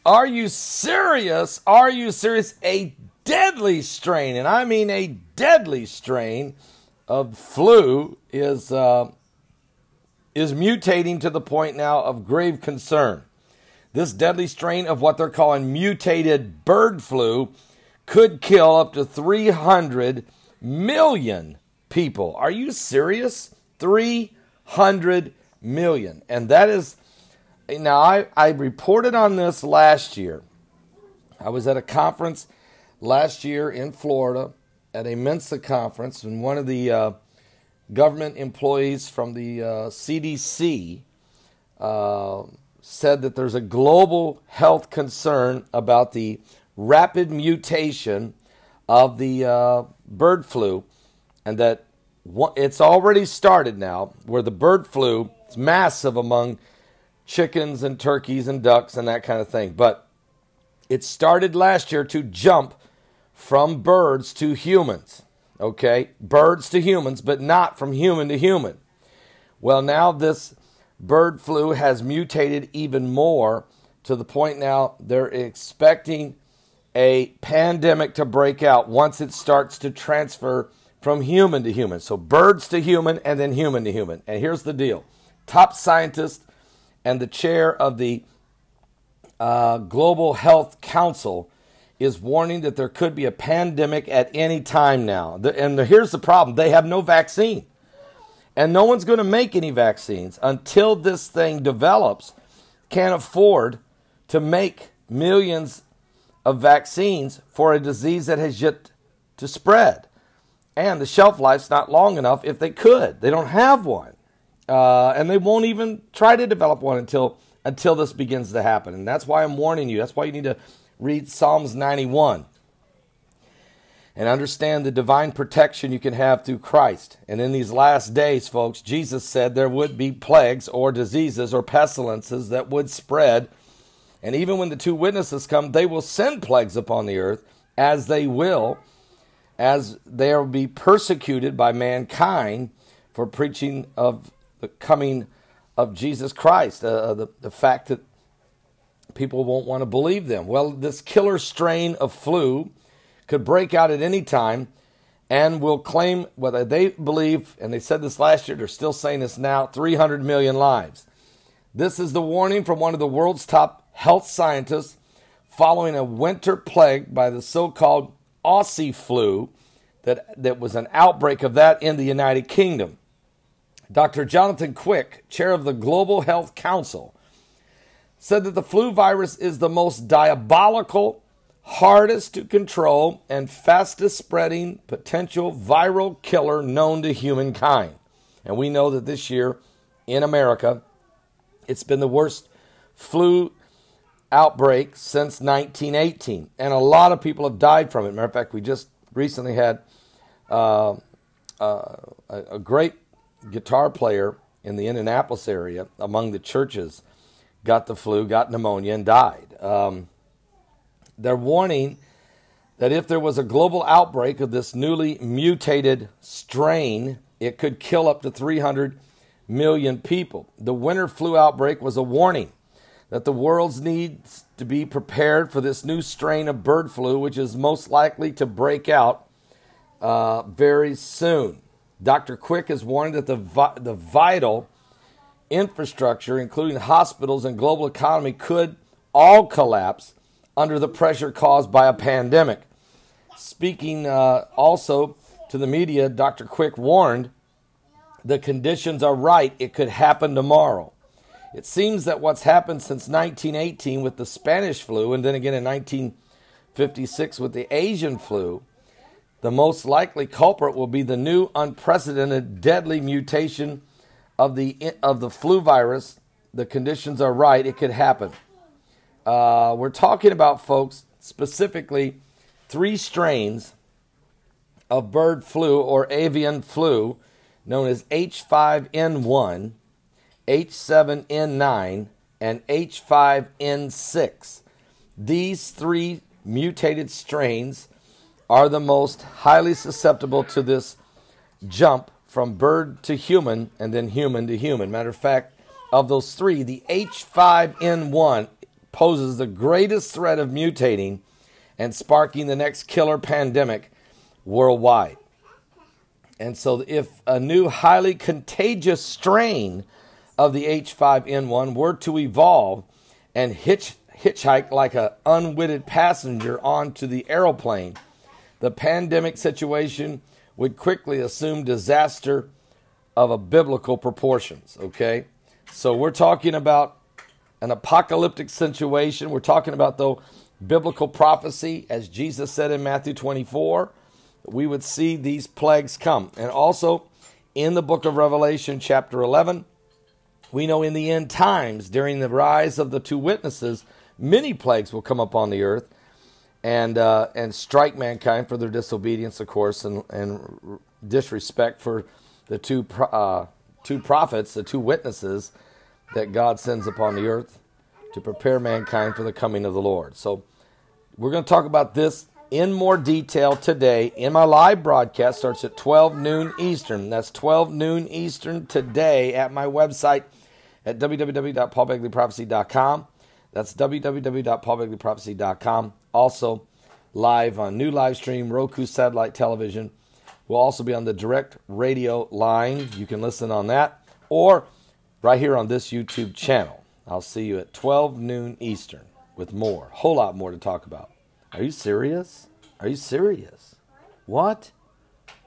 Are you serious? Are you serious? A deadly strain, and I mean a deadly strain of flu is mutating to the point now of grave concern. This deadly strain of what they're calling mutated bird flu could kill up to 300 million people. Are you serious? 300 million. And that is, now I reported on this last year. I was at a conference last year in Florida at a Mensa conference, and one of the government employees from the CDC said that there's a global health concern about the rapid mutation of the bird flu, and that it's already started now, where the bird flu is massive among chickens and turkeys and ducks and that kind of thing. But it started last year to jump from birds to humans, okay? Birds to humans, but not from human to human. Well, now this bird flu has mutated even more to the point now they're expecting a pandemic to break out once it starts to transfer from human to human. So birds to human and then human to human. And here's the deal. Top scientist and the chair of the Global Health Council is warning that there could be a pandemic at any time now. And here's the problem. They have no vaccine. And no one's going to make any vaccines until this thing develops. Can't afford to make millions of vaccines for a disease that has yet to spread. And the shelf life's not long enough if they could. They don't have one. And they won't even try to develop one until this begins to happen. And that's why I'm warning you. That's why you need to read Psalms 91 and understand the divine protection you can have through Christ. And in these last days, folks, Jesus said there would be plagues or diseases or pestilences that would spread. And even when the two witnesses come, they will send plagues upon the earth, as they will be persecuted by mankind for preaching of the coming of Jesus Christ, the fact that people won't want to believe them. Well, this killer strain of flu could break out at any time and will claim, whether they believe, and they said this last year, they're still saying this now, 300 million lives. This is the warning from one of the world's top health scientists following a winter plague by the so-called Aussie flu that was an outbreak of that in the United Kingdom. Dr. Jonathan Quick, chair of the Global Health Council, said that the flu virus is the most diabolical, hardest to control, and fastest spreading potential viral killer known to humankind. And we know that this year in America, it's been the worst flu outbreak since 1918. And a lot of people have died from it. Matter of fact, we just recently had a great guitar player in the Indianapolis area among the churches got the flu, got pneumonia, and died. They're warning that if there was a global outbreak of this newly mutated strain, it could kill up to 300 million people. The winter flu outbreak was a warning that the world needs to be prepared for this new strain of bird flu, which is most likely to break out very soon. Dr. Quick has warned that the vital infrastructure, including hospitals and global economy, could all collapse under the pressure caused by a pandemic. Speaking also to the media, Dr. Quick warned the conditions are right. It could happen tomorrow. It seems that what's happened since 1918 with the Spanish flu, and then again in 1956 with the Asian flu, the most likely culprit will be the new unprecedented deadly mutation of the flu virus. The conditions are right. It could happen. We're talking about, folks, specifically 3 strains of bird flu or avian flu known as H5N1, H7N9, and H5N6. These 3 mutated strains are the most highly susceptible to this jump from bird to human and then human to human. Matter of fact, of those 3, the H5N1 poses the greatest threat of mutating and sparking the next killer pandemic worldwide. And so if a new highly contagious strain of the H5N1 were to evolve and hitchhike like an unwitted passenger onto the aeroplane, the pandemic situation would quickly assume disaster of a biblical proportions, okay? So we're talking about an apocalyptic situation. We're talking about, though, biblical prophecy, as Jesus said in Matthew 24, we would see these plagues come. And also, in the book of Revelation, chapter 11, we know in the end times, during the rise of the two witnesses, many plagues will come upon the earth and strike mankind for their disobedience, of course, and disrespect for the two prophets, the two witnesses that God sends upon the earth to prepare mankind for the coming of the Lord. So we're going to talk about this in more detail today in my live broadcast. Starts at 12 noon Eastern. That's 12 noon Eastern today at my website at www.paulbegleyprophecy.com. That's www.paulbegleyprophecy.com. Also live on new live stream, Roku satellite television. We'll also be on the direct radio line. You can listen on that or right here on this YouTube channel. I'll see you at 12 noon Eastern with more, a whole lot more to talk about. Are you serious? Are you serious? What?